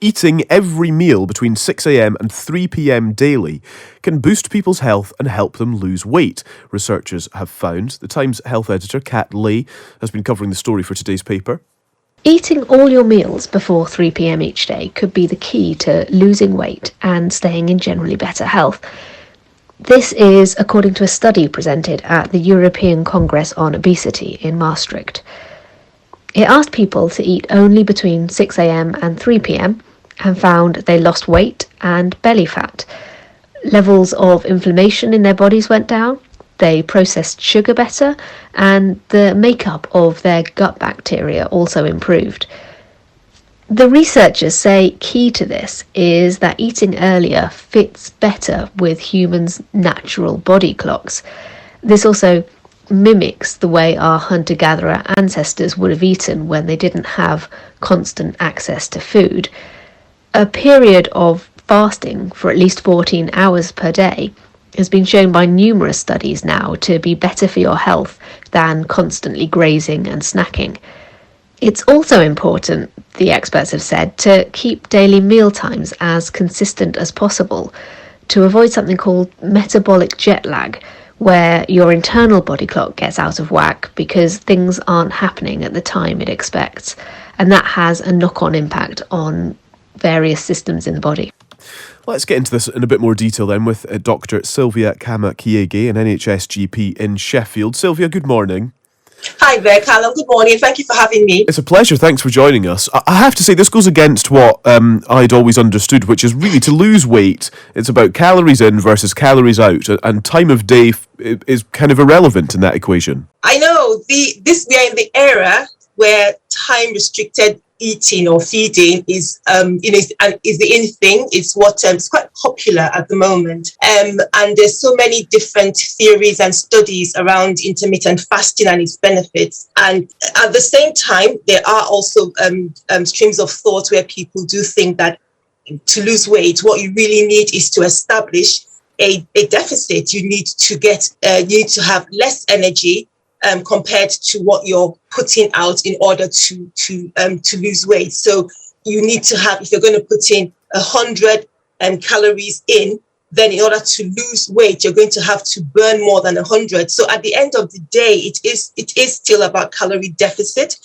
Eating every meal between 6 a.m. and 3 p.m. daily can boost people's health and help them lose weight, researchers have found. The Times health editor, Kat Leigh, has been covering the story for today's paper. Eating all your meals before 3 p.m. each day could be the key to losing weight and staying in generally better health. This is according to a study presented at the European Congress on Obesity in Maastricht. It asked people to eat only between 6 a.m. and 3 p.m. and found they lost weight and belly fat. Levels of inflammation in their bodies went down, they processed sugar better, and the makeup of their gut bacteria also improved. The researchers say key to this is that eating earlier fits better with humans' natural body clocks. This also mimics the way our hunter-gatherer ancestors would have eaten when they didn't have constant access to food. A period of fasting for at least 14 hours per day has been shown by numerous studies now to be better for your health than constantly grazing and snacking. It's also important, the experts have said, to keep daily meal times as consistent as possible to avoid something called metabolic jet lag, where your internal body clock gets out of whack because things aren't happening at the time it expects, and that has a knock-on impact on various systems in the body. Let's get into this in a bit more detail then with Dr Sylvia Kama-Kieghe, an NHS GP in Sheffield. Sylvia, good morning. Hi there, Callum. Good morning. Thank you for having me. It's a pleasure. Thanks for joining us. I have to say, this goes against what I'd always understood, which is really to lose weight, it's about calories in versus calories out, and time of day is kind of irrelevant in that equation. I know we are in the era where time-restricted eating or feeding is the in thing. It's what it's quite popular at the moment, and there's so many different theories and studies around intermittent fasting and its benefits. And at the same time, there are also streams of thought where people do think that to lose weight, what you really need is to establish a deficit. You need to have less energy compared to what you're putting out in order to lose weight. So you need to have, if you're going to put in 100 calories in, then in order to lose weight, you're going to have to burn more than 100. So at the end of the day, it is still about calorie deficit,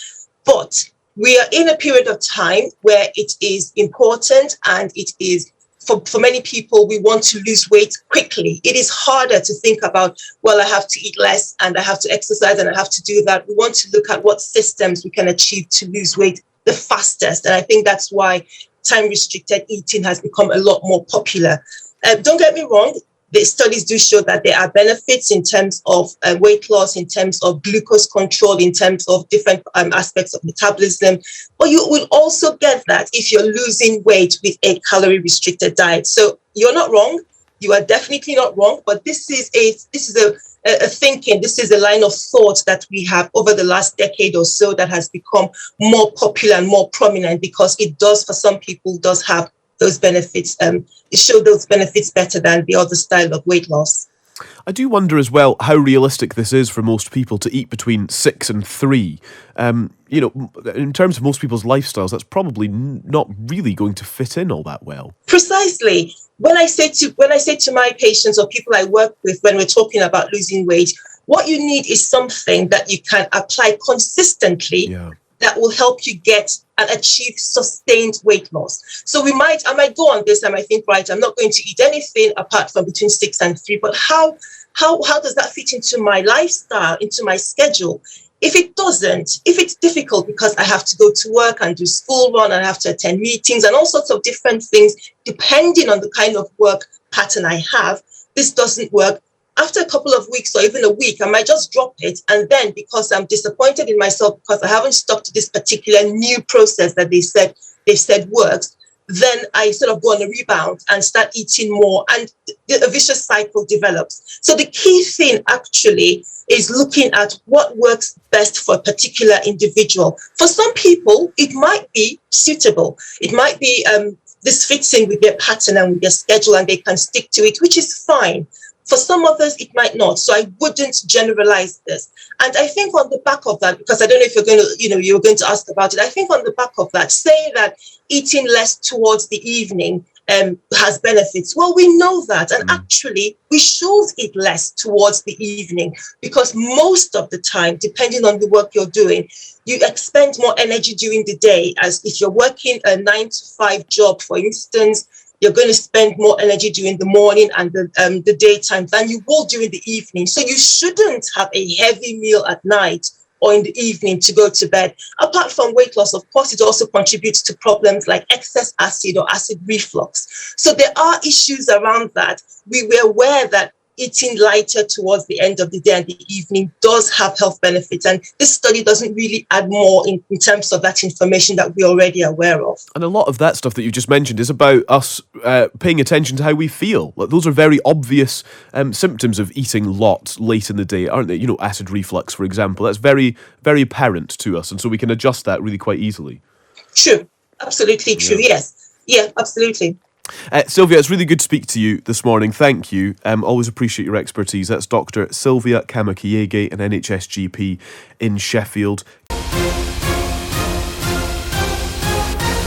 but we are in a period of time where it is important, and it is for many people, we want to lose weight quickly. It is harder to think about, well, I have to eat less and I have to exercise and I have to do that. We want to look at what systems we can achieve to lose weight the fastest. And I think that's why time-restricted eating has become a lot more popular. Don't get me wrong, the studies do show that there are benefits in terms of weight loss, in terms of glucose control, in terms of different aspects of metabolism. But you will also get that if you're losing weight with a calorie-restricted diet. So you're not wrong. You are definitely not wrong. But this is a thinking. This is a line of thought that we have over the last decade or so that has become more popular and more prominent, because it does, for some people, does have those benefits. It shows those benefits better than the other style of weight loss. I do wonder as well how realistic this is for most people to eat between 6 and 3. In terms of most people's lifestyles, that's probably not really going to fit in all that well. Precisely. When I say to my patients or people I work with, when we're talking about losing weight, what you need is something that you can apply consistently. Yeah. That will help you get and achieve sustained weight loss. So I might go on this, I might think, right, I'm not going to eat anything apart from between 6 and 3, but how does that fit into my lifestyle, into my schedule? If it doesn't, if it's difficult because I have to go to work and do school run and I have to attend meetings and all sorts of different things, depending on the kind of work pattern I have, this doesn't work. After a couple of weeks or even a week, I might just drop it. And then because I'm disappointed in myself because I haven't stuck to this particular new process that they've said works, then I sort of go on a rebound and start eating more, and a vicious cycle develops. So the key thing actually is looking at what works best for a particular individual. For some people, it might be suitable. It might be this fits in with their pattern and with their schedule and they can stick to it, which is fine. For some others, it might not. So I wouldn't generalize this. And I think on the back of that, because I don't know if you're going to ask about it. I think on the back of that, say that eating less towards the evening has benefits. Well, we know that. And actually, we should eat less towards the evening, because most of the time, depending on the work you're doing, you expend more energy during the day. As if you're working a 9-to-5 job, for instance, you're going to spend more energy during the morning and the daytime than you will during the evening. So you shouldn't have a heavy meal at night or in the evening to go to bed. Apart from weight loss, of course, it also contributes to problems like excess acid or acid reflux. So there are issues around that. We were aware that eating lighter towards the end of the day and the evening does have health benefits. And this study doesn't really add more in terms of that information that we're already aware of. And a lot of that stuff that you just mentioned is about us paying attention to how we feel. Like, those are very obvious symptoms of eating lots late in the day, aren't they? You know, acid reflux, for example. That's very, very apparent to us. And so we can adjust that really quite easily. True. Absolutely true. Yeah. Yes. Yeah, absolutely. Sylvia, it's really good to speak to you this morning. Thank you. Always appreciate your expertise. That's Dr Sylvia Kama-Kieghe, an NHS GP in Sheffield.